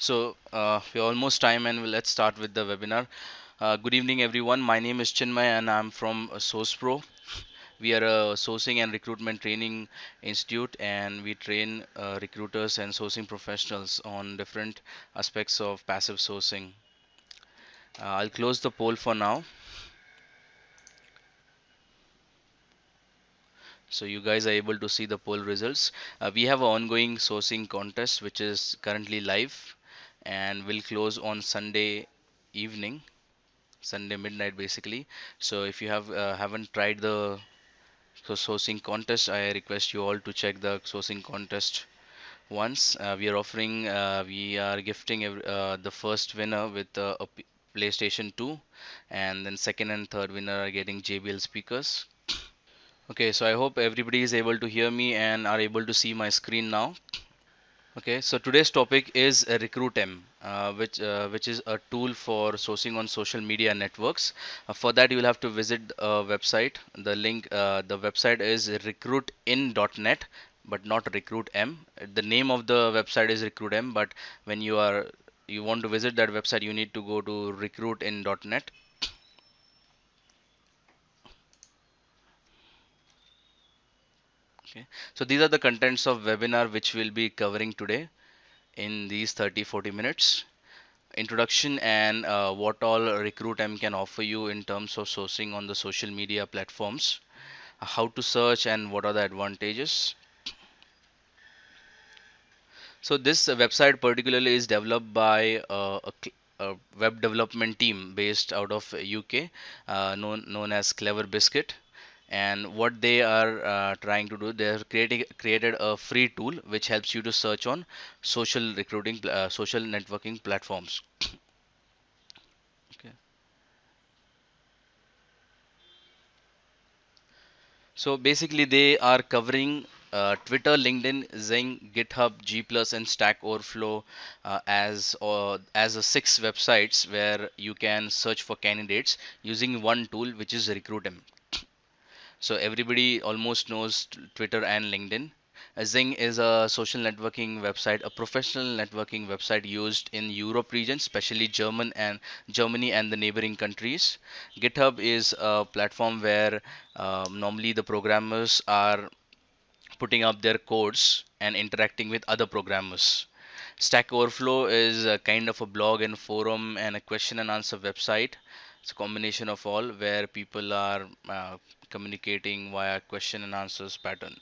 We're almost time and let's start with the webinar. Good evening, everyone. My name is Chinmay and I'm from SourcePro. We are a sourcing and recruitment training institute, and we train recruiters and sourcing professionals on different aspects of passive sourcing. I'll close the poll for now. So you guys are able to see the poll results. We have an ongoing sourcing contest which is currently live and will close on Sunday evening. Sunday midnight basically. So if you haven't tried the sourcing contest, I request you all to check the sourcing contest once. We are gifting the first winner with PlayStation 2, and then second and third winner are getting JBL speakers. Okay, so I hope everybody is able to hear me and are able to see my screen now. Okay, so today's topic is RecruitEM, which is a tool for sourcing on social media networks. For that, you will have to visit a website. The website is recruitin.net, but not RecruitEM. The name of the website is RecruitEM, but when you want to visit that website, you need to go to recruitin.net. Okay, so these are the contents of webinar which we'll be covering today in these 30-40 minutes. Introduction and what all RecruitEM can offer you in terms of sourcing on the social media platforms, how to search and what are the advantages. So this website particularly is developed by a web development team based out of UK, known as Clever Biscuit. And what they are trying to do, they have created a free tool which helps you to search on social networking platforms. Okay. So basically, they are covering Twitter, LinkedIn, Zing, GitHub, G+, and Stack Overflow as a 6 websites where you can search for candidates using one tool, which is RecruitEM. So everybody almost knows Twitter and LinkedIn. Zing is a social networking website, a professional networking website used in Europe region, especially Germany and the neighboring countries. GitHub is a platform where normally the programmers are putting up their codes and interacting with other programmers. Stack Overflow is a kind of a blog and forum and a question and answer website. It's a combination of all where people are communicating via question and answers pattern.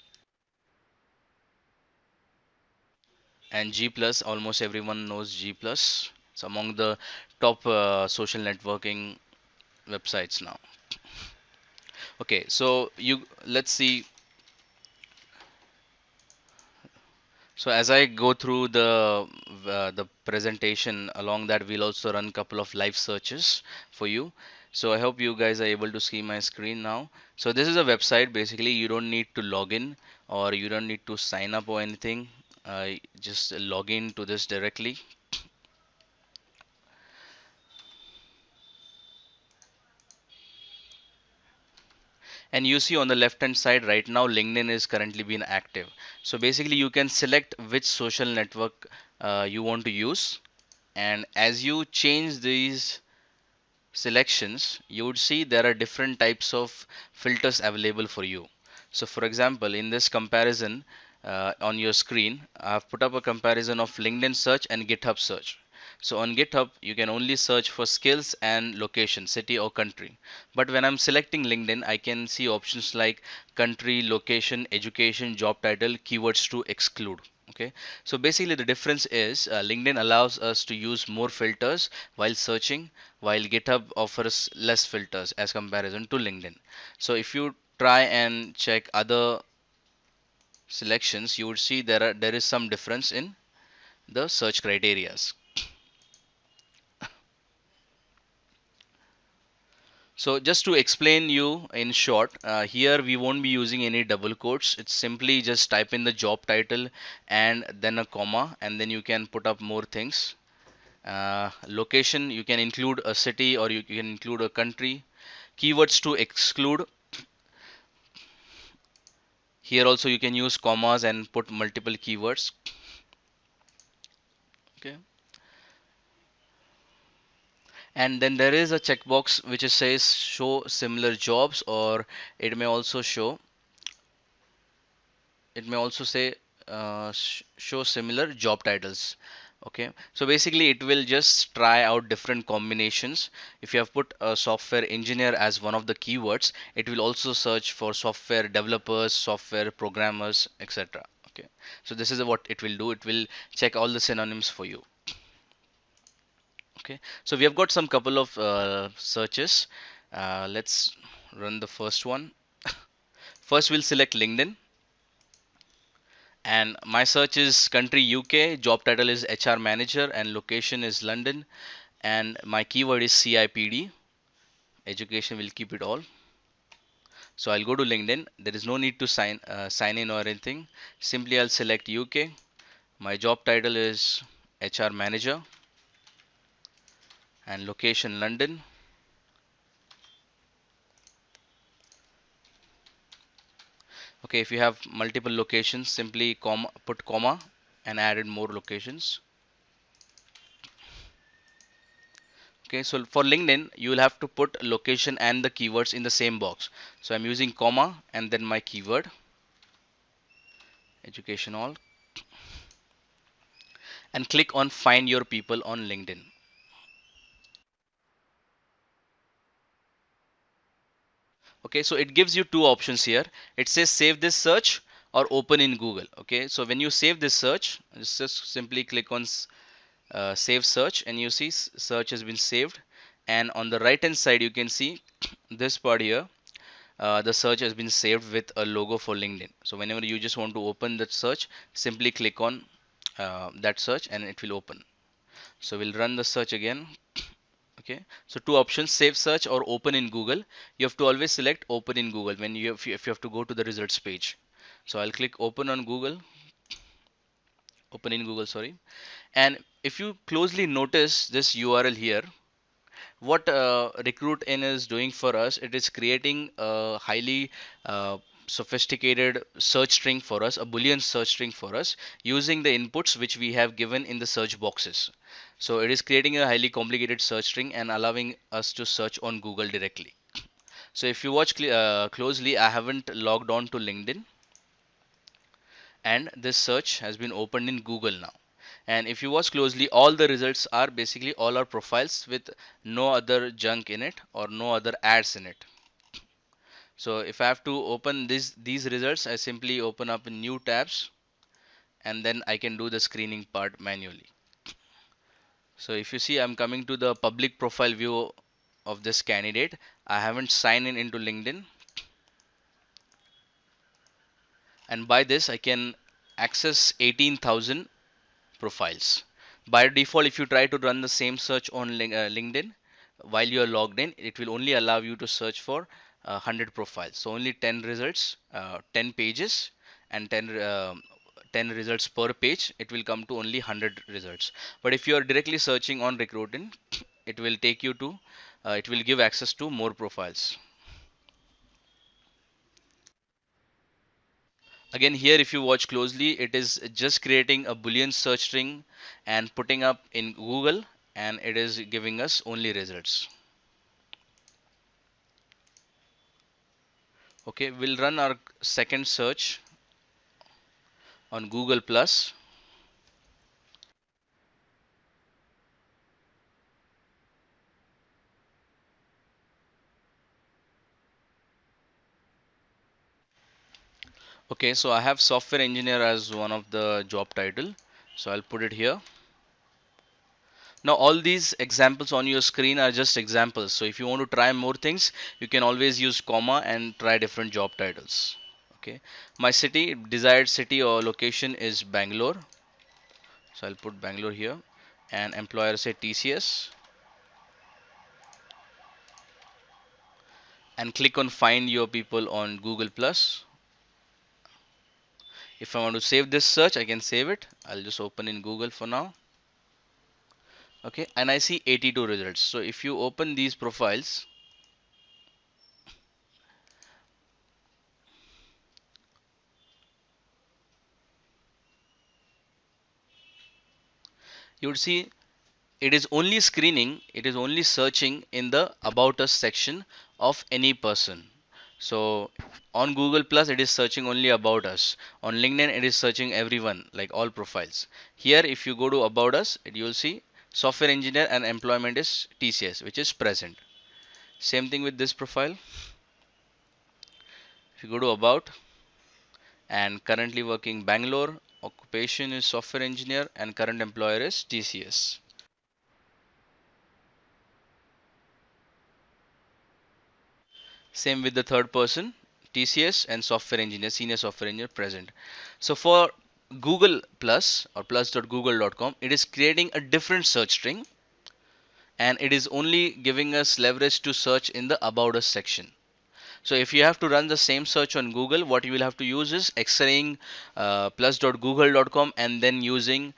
And G plus, almost everyone knows G plus. It's among the top social networking websites now. Okay, so let's see. So as I go through the presentation, along that we'll also run a couple of live searches for you. So I hope you guys are able to see my screen now. So this is a website. Basically, you don't need to log in or you don't need to sign up or anything. Just log in to this directly. And you see on the left hand side right now LinkedIn is currently being active. So basically you can select which social network you want to use, and as you change these selections you would see there are different types of filters available for you. So for example, in this comparison on your screen, I've put up a comparison of LinkedIn search and GitHub search. So on GitHub you can only search for skills and location, city or country, but when I'm selecting LinkedIn I can see options like country, location, education, job title, keywords to exclude. Okay, so basically the difference is LinkedIn allows us to use more filters while searching, while GitHub offers less filters as comparison to LinkedIn. So if you try and check other selections, you would see there is some difference in the search criterias. So just to explain you in short, here we won't be using any double quotes. It's simply just type in the job title and then a comma, and then you can put up more things. Location, you can include a city or you can include a country. Keywords to exclude, here also you can use commas and put multiple keywords. Okay. And then there is a checkbox which is says show similar jobs, or it may also show, it may also say show similar job titles. Okay, so basically it will just try out different combinations. If you have put a software engineer as one of the keywords, it will also search for software developers, software programmers, etc. Okay, so this is what it will do. It will check all the synonyms for you. Okay, so we have got some couple of searches. Let's run the first one. First we'll select LinkedIn, and my search is country UK, job title is HR manager, and location is London, and my keyword is CIPD. Education will keep it all. So I'll go to LinkedIn. There is no need to sign in or anything. Simply I'll select UK. My job title is HR manager, and location London. Okay, if you have multiple locations, simply put comma and added more locations. Okay, so for LinkedIn, you will have to put location and the keywords in the same box. So I'm using comma and then my keyword, education all, and click on find your people on LinkedIn. Okay, so it gives you two options here. It says save this search or open in Google. Okay, so when you save this search, just simply click on save search, and you see search has been saved. And on the right hand side, you can see this part here. The search has been saved with a logo for LinkedIn. So whenever you just want to open that search, simply click on that search and it will open. So we'll run the search again. Okay, so two options, save search or open in Google. You have to always select open in Google when if you have to go to the results page. So I'll click open on Google, open in Google, sorry. And if you closely notice this URL here, what RecruitEM is doing for us, it is creating a highly sophisticated search string for us, a boolean search string for us, using the inputs which we have given in the search boxes. So it is creating a highly complicated search string and allowing us to search on Google directly. So if you watch closely, I haven't logged on to LinkedIn, and this search has been opened in Google now. And if you watch closely, all the results are basically all our profiles with no other junk in it or no other ads in it. So if I have to open these results, I simply open up new tabs, and then I can do the screening part manually. So if you see, I'm coming to the public profile view of this candidate. I haven't signed in into LinkedIn, and by this I can access 18,000 profiles. By default, if you try to run the same search on LinkedIn while you are logged in, it will only allow you to search for 100 profiles. So only 10 results, 10 pages, and 10 results per page. It will come to only 100 results. But if you are directly searching on RecruitEM, it will take you to, it will give access to more profiles. Again, here if you watch closely, it is just creating a boolean search string and putting up in Google, and it is giving us only results. Okay, we'll run our second search on Google Plus. Okay, so I have software engineer as one of the job title, so I'll put it here. Now all these examples on your screen are just examples, so if you want to try more things, you can always use comma and try different job titles. Okay, my city, desired city or location is Bangalore, so I'll put Bangalore here, and employer say TCS, and click on find your people on Google Plus. If I want to save this search, I can save it. I'll just open in Google for now. Okay, and I see 82 results. So if you open these profiles, you would see it is only screening, it is only searching in the about us section of any person. So on Google Plus it is searching only about us. On LinkedIn it is searching everyone, like all profiles. Here if you go to about us, you will see software engineer and employment is TCS, which is present. Same thing with this profile. If you go to about, and currently working Bangalore, occupation is software engineer and current employer is TCS. Same with the third person, TCS and software engineer, senior software engineer present. So for Google Plus or plus.google.com, it is creating a different search string, and it is only giving us leverage to search in the about us section. So if you have to run the same search on Google, what you will have to use is x-raying plus.google.com and then using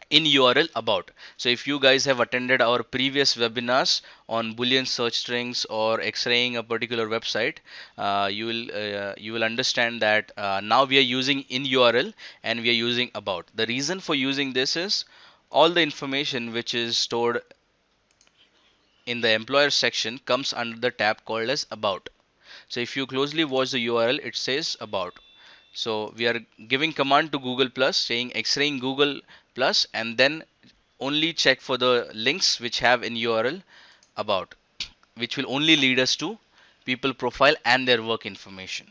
in URL about. So if you guys have attended our previous webinars on Boolean search strings or x-raying a particular website, you will understand that now we are using in URL and we are using about. The reason for using this is all the information which is stored in the employer section comes under the tab called as about. So if you closely watch the URL, it says about. So we are giving command to Google Plus saying x-raying Google Plus and then only check for the links which have in URL about, which will only lead us to people profile and their work information.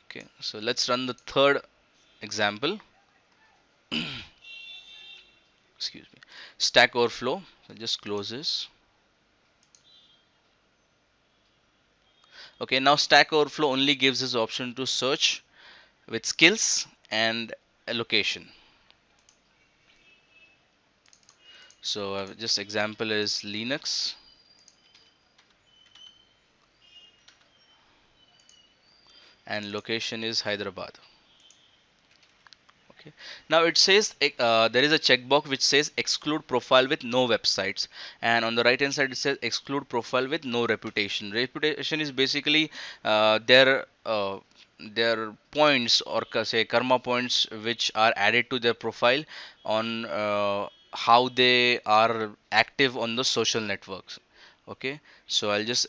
Okay, so let's run the third example. Excuse me. Stack Overflow. I'll just close this. Okay, now Stack Overflow only gives us option to search with skills and a location. So just example is Linux, and location is Hyderabad. Okay. Now it says there is a checkbox which says exclude profile with no websites, and on the right hand side it says exclude profile with no reputation. Reputation is basically their points or say karma points which are added to their profile on how they are active on the social networks. Okay, so I'll just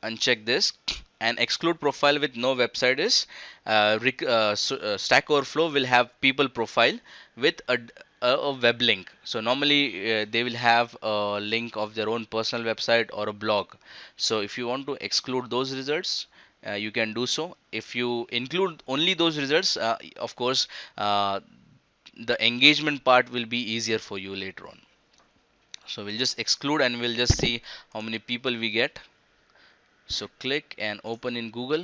uncheck this, and exclude profile with no website is Stack Overflow will have people profile with a web link. So normally they will have a link of their own personal website or a blog. So if you want to exclude those results, you can do so. If you include only those results, of course the engagement part will be easier for you later on. So we'll just exclude and we'll just see how many people we get. So click and open in Google.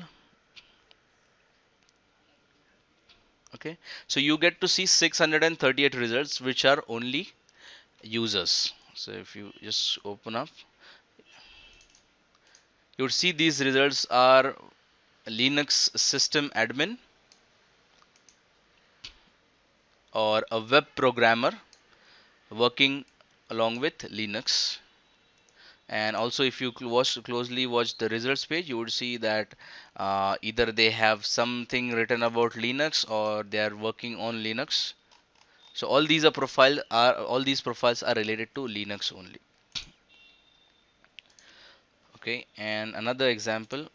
Okay, so you get to see 638 results which are only users. So if you just open up, you would see these results are Linux system admin or a web programmer working along with Linux. And also if you closely watch the results page, you would see that either they have something written about Linux or they are working on Linux. So all these profiles are related to Linux only. Okay, and another example.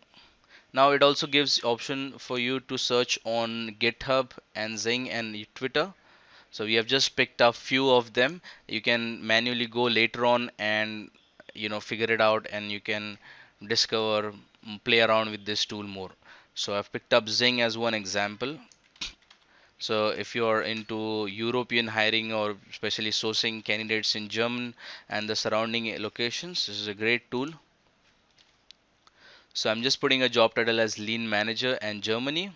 Now it also gives option for you to search on GitHub and Zing and Twitter. So we have just picked up few of them. You can manually go later on and figure it out, and you can discover, play around with this tool more. So I've picked up Zing as one example. So if you are into European hiring or especially sourcing candidates in German and the surrounding locations, this is a great tool. So I'm just putting a job title as Lean Manager and Germany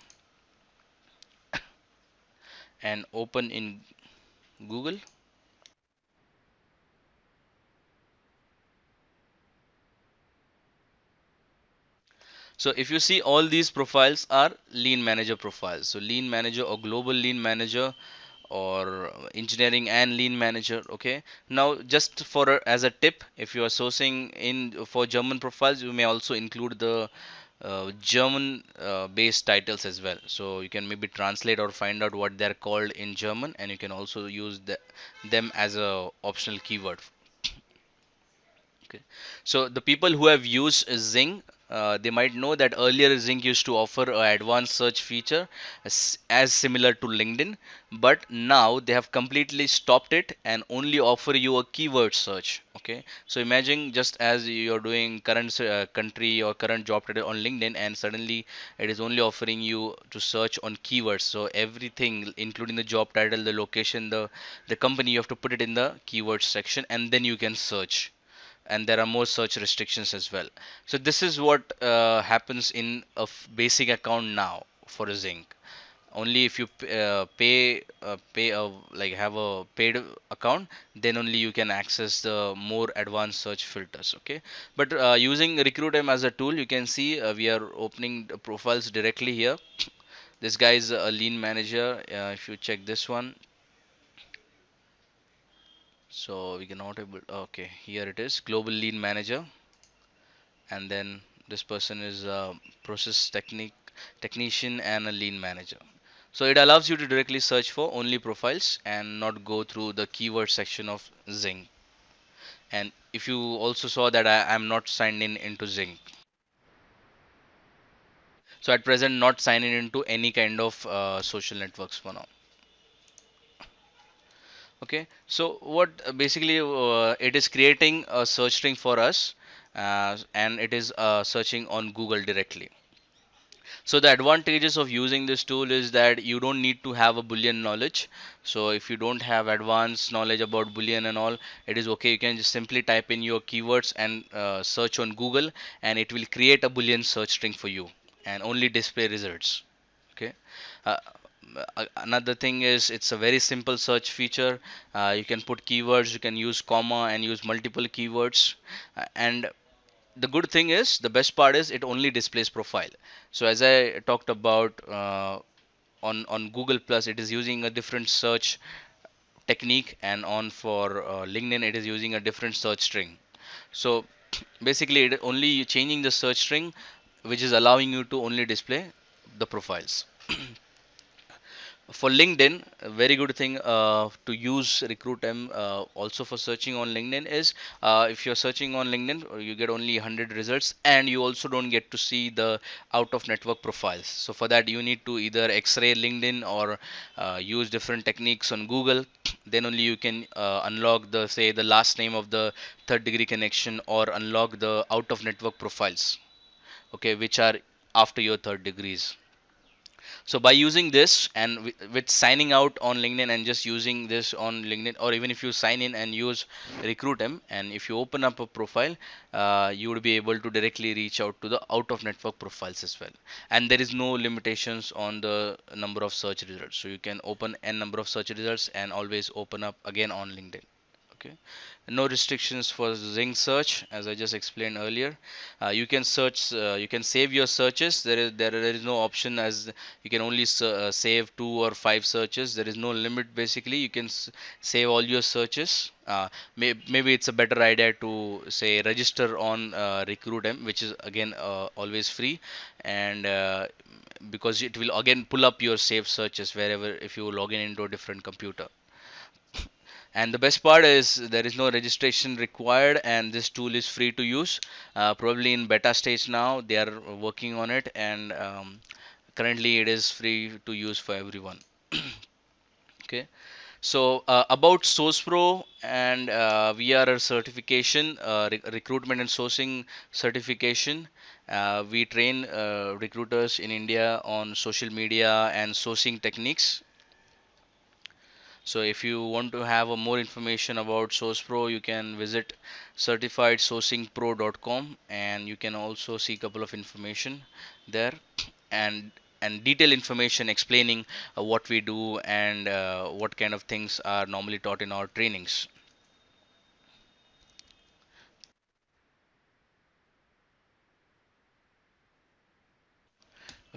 and open in Google. So if you see, all these profiles are Lean Manager profiles. So Lean Manager or Global Lean Manager or Engineering and Lean Manager. Okay. Now just for as a tip, if you are sourcing in for German profiles, you may also include the German based titles as well. So you can maybe translate or find out what they're called in German, and you can also use them as a optional keyword. Okay. So the people who have used Zing, they might know that earlier Zing used to offer an advanced search feature as similar to LinkedIn, but now they have completely stopped it and only offer you a keyword search. Okay. So imagine just as you're doing current country or current job title on LinkedIn, and suddenly it is only offering you to search on keywords. So everything, including the job title, the location, the company, you have to put it in the keywords section, and then you can search, and there are more search restrictions as well. So this is what happens in a basic account now for Zinc. Only if you pay like have a paid account, then only you can access the more advanced search filters. Okay, but using RecruitEM as a tool, you can see we are opening the profiles directly here. This guy is a lean manager. If you check this one, so we cannot able. Okay, here it is, global lean manager, and then this person is a process technician and a lean manager. So it allows you to directly search for only profiles and not go through the keyword section of Zing. And if you also saw that I am not signed in into Zing, so at present not signing into any kind of social networks for now. Okay, so what basically it is creating a search string for us, and it is searching on Google directly. So the advantages of using this tool is that you don't need to have a Boolean knowledge. So if you don't have advanced knowledge about Boolean and all, it is okay. You can just simply type in your keywords and search on Google, and it will create a Boolean search string for you and only display results. Okay. Uh, Another thing is it's a very simple search feature. You can put keywords, you can use comma and use multiple keywords, and the good thing is, the best part is, it only displays profile. So as I talked about on Google Plus, it is using a different search technique, and on for LinkedIn, it is using a different search string. So basically it only changing the search string, which is allowing you to only display the profiles. For LinkedIn, a very good thing to use RecruitEM also for searching on LinkedIn is, if you're searching on LinkedIn, you get only 100 results, and you also don't get to see the out of network profiles. So for that, you need to either X-ray LinkedIn or use different techniques on Google. Then only you can unlock the, say, the last name of the third degree connection, or unlock the out of network profiles, okay, which are after your third degrees. So by using this, and with signing out on LinkedIn and just using this on LinkedIn, or even if you sign in and use RecruitEM, and if you open up a profile, you would be able to directly reach out to the out of network profiles as well. And there is no limitations on the number of search results. So you can open n number of search results and always open up again on LinkedIn. Okay, no restrictions for Zing search, as I just explained earlier. You can search, you can save your searches. There is no option, as you can only save 2 or 5 searches. There is no limit. Basically, you can save all your searches. Maybe it's a better idea to say register on RecruitEM, which is again always free, and because it will again pull up your saved searches wherever, if you log in into a different computer. And the best part is there is no registration required, and this tool is free to use. Probably in beta stage now, they are working on it, and currently it is free to use for everyone. Okay, so about SourcePro and VRR certification, recruitment and sourcing certification. We train recruiters in India on social media and sourcing techniques. So if you want to have a more information about SourcePro, you can visit certifiedsourcingpro.com, and you can also see a couple of information there, and detailed information explaining what we do, and what kind of things are normally taught in our trainings.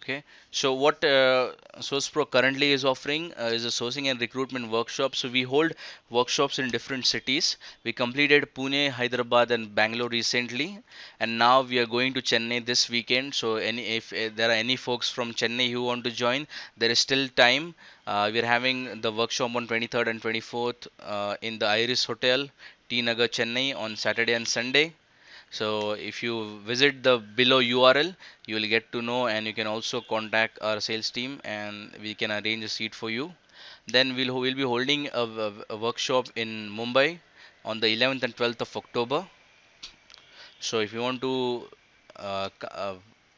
Okay, so what SourcePro currently is offering is a sourcing and recruitment workshop. So we hold workshops in different cities. We completed Pune, Hyderabad, and Bangalore recently, and now we are going to Chennai this weekend. So if there are any folks from Chennai who want to join, there is still time. We are having the workshop on 23rd and 24th in the Iris Hotel, T Nagar, Chennai on Saturday and Sunday. So if you visit the below URL, you will get to know, and you can also contact our sales team and we can arrange a seat for you. Then we'll be holding a workshop in Mumbai on the 11th and 12th of October. So if you want to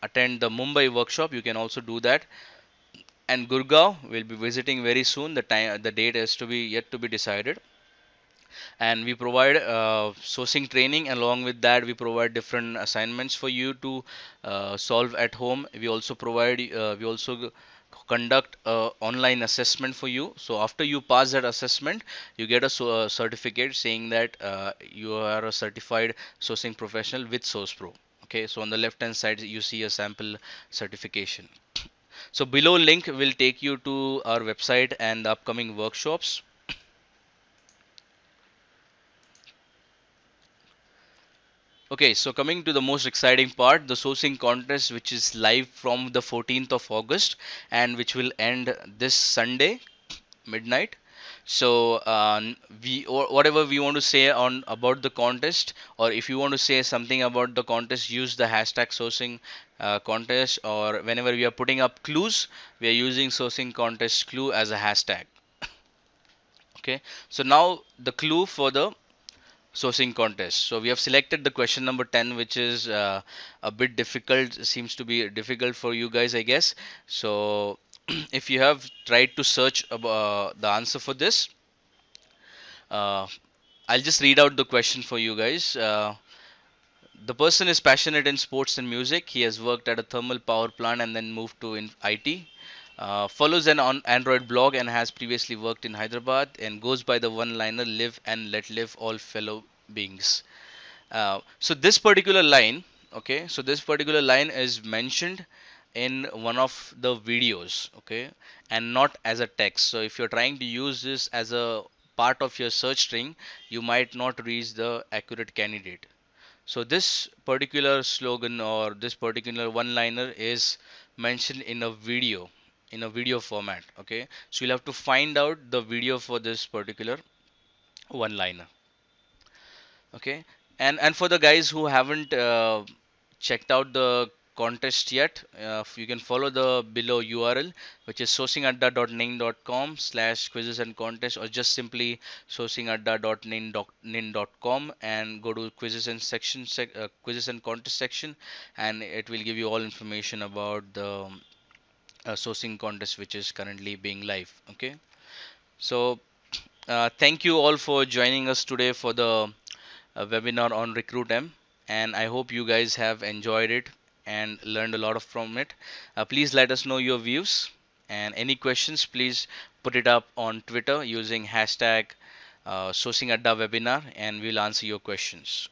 attend the Mumbai workshop, you can also do that. And Gurgaon will be visiting very soon. The date is to be yet to be decided. And we provide sourcing training. Along with that, we provide different assignments for you to solve at home. We also conduct a online assessment for you. So after you pass that assessment, you get a certificate saying that you are a certified sourcing professional with SourcePro. Okay, so on the left hand side you see a sample certification. So below link will take you to our website and the upcoming workshops. Okay, so coming to the most exciting part, the sourcing contest, which is live from the 14th of August and which will end this Sunday midnight. So we or whatever we want to say on about the contest, or if you want to say something about the contest, use the hashtag sourcing contest, or whenever we are putting up clues, we are using sourcing contest clue as a hashtag. Okay, so now the clue for the sourcing contest. So we have selected the question number 10, which is a bit difficult, seems to be difficult for you guys, I guess. So if you have tried to search the answer for this, uh, I'll just read out the question for you guys. The person is passionate in sports and music. He has worked at a thermal power plant and then moved to IT. Follows an on Android blog and has previously worked in Hyderabad, and goes by the one-liner "Live and let live all fellow beings." So this particular line, okay, so this particular line is mentioned in one of the videos, okay, and not as a text. So if you're trying to use this as a part of your search string, you might not reach the accurate candidate. So this particular slogan or this particular one liner is mentioned in a video format. Okay, so you'll have to find out the video for this particular one liner. Okay, and for the guys who haven't checked out the contest yet, you can follow the below URL, which is sourcingadda.ning.com/quizzes and contest, or just simply sourcingadda.nin.com and go to quizzes and quizzes and contest section, and it will give you all information about the sourcing contest which is currently being live. Okay, so thank you all for joining us today for the webinar on RecruitEM, and I hope you guys have enjoyed it and learned a lot from it. Please let us know your views, and any questions, please put it up on Twitter using hashtag sourcingadda webinar, and we'll answer your questions.